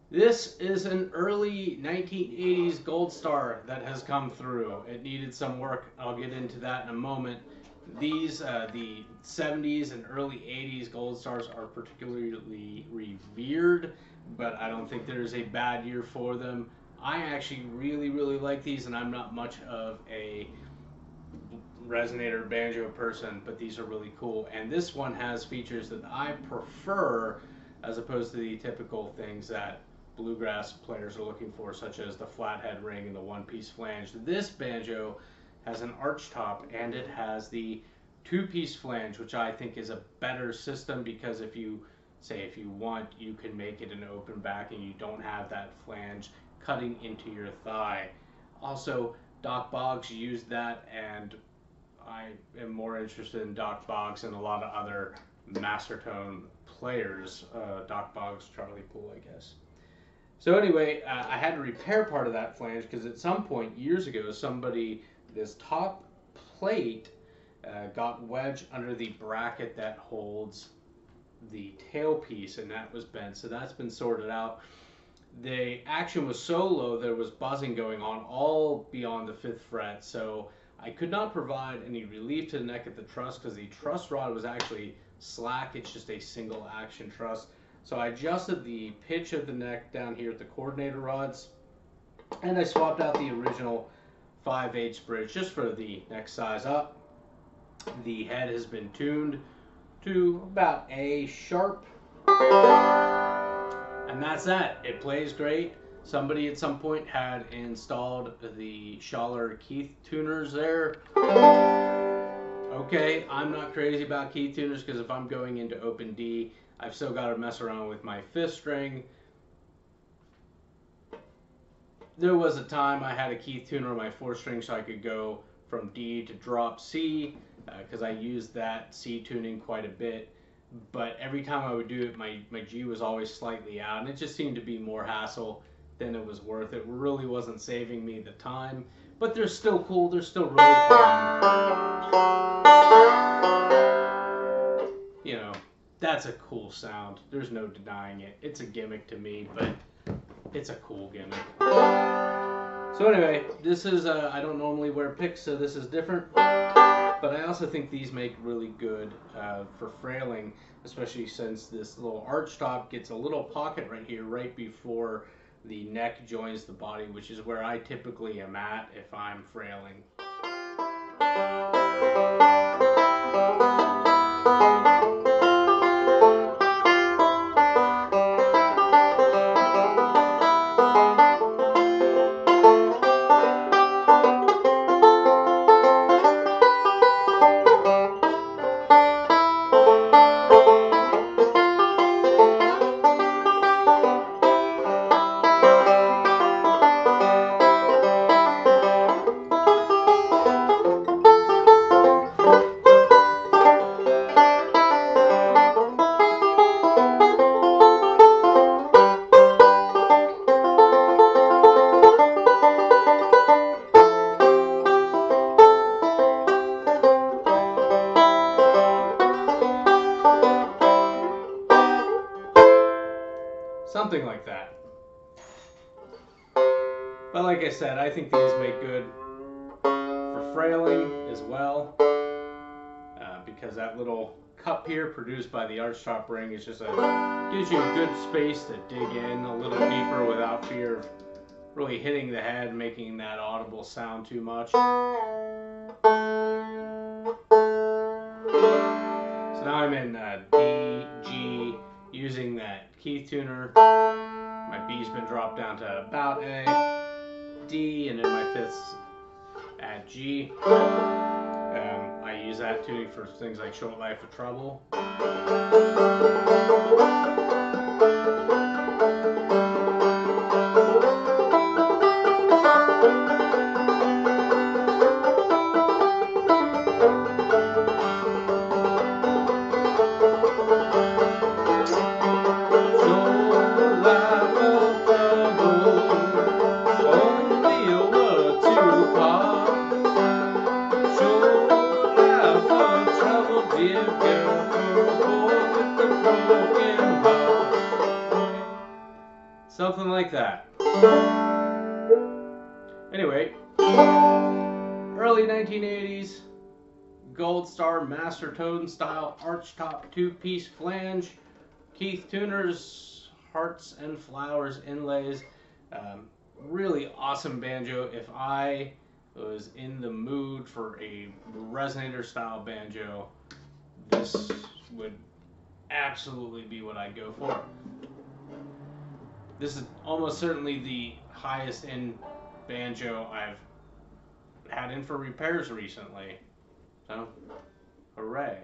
This is an early 1980s Gold Star that has come through. It needed some work. I'll get into that in a moment. The 70s and early 80s Gold Stars are particularly revered, but I don't think there's a bad year for them. I actually really like these, and I'm not much of a resonator banjo person, but these are really cool. And this one has features that I prefer as opposed to the typical things that bluegrass players are looking for, such as the flathead ring and the one-piece flange. This banjo has an arch top and it has the two-piece flange, which I think is a better system because if you want, you can make it an open back and you don't have that flange cutting into your thigh. Also, Doc Boggs used that, and I am more interested in Doc Boggs and a lot of other Mastertone players. Doc Boggs, Charlie Poole, I guess. So anyway, I had to repair part of that flange because at some point years ago, this top plate got wedged under the bracket that holds the tailpiece, and that was bent. So that's been sorted out. The action was so low there was buzzing going on all beyond the fifth fret. So I could not provide any relief to the neck at the truss because the truss rod was actually slack. It's just a single action truss. So I adjusted the pitch of the neck down here at the coordinator rods, and I swapped out the original 5/8 bridge just for the neck size up. The head has been tuned to about A sharp, and that's that. It plays great. Somebody at some point had installed the Schaller Keith tuners there. Okay, I'm not crazy about Keith tuners because if I'm going into open D, I've still got to mess around with my fifth string. There was a time I had a Keith tuner on my fourth string so I could go from D to drop C because I used that C tuning quite a bit. But every time I would do it, my G was always slightly out, and it just seemed to be more hassle than it was worth. It really wasn't saving me the time, but they're still cool. They're still really fun. You know, that's a cool sound. There's no denying it. It's a gimmick to me, but it's a cool gimmick. So anyway, this is, I don't normally wear picks, so this is different. But I also think these make really good for frailing, especially since this little arch top gets a little pocket right here, right before the neck joins the body, which is where I typically am at if I'm frailing. Something like that. But like I said, I think these make good for frailing as well, because that little cup here produced by the Archtop ring is just gives you a good space to dig in a little deeper without fear of really hitting the head, making that audible sound too much. So now I'm in D, G, using that Keith tuner. My B's been dropped down to about A, D, and then my fifth's at G. I use that tuning for things like Short Life of Trouble. Dear girl, for a boy with a broken Something like that. Anyway, early 1980s, Gold Star Mastertone style Archtop 2-piece flange, Keith Tuner's Hearts and Flowers inlays. Really awesome banjo. If I was in the mood for a resonator style banjo, this would absolutely be what I'd go for. This is almost certainly the highest end banjo I've had in for repairs recently. So, hooray.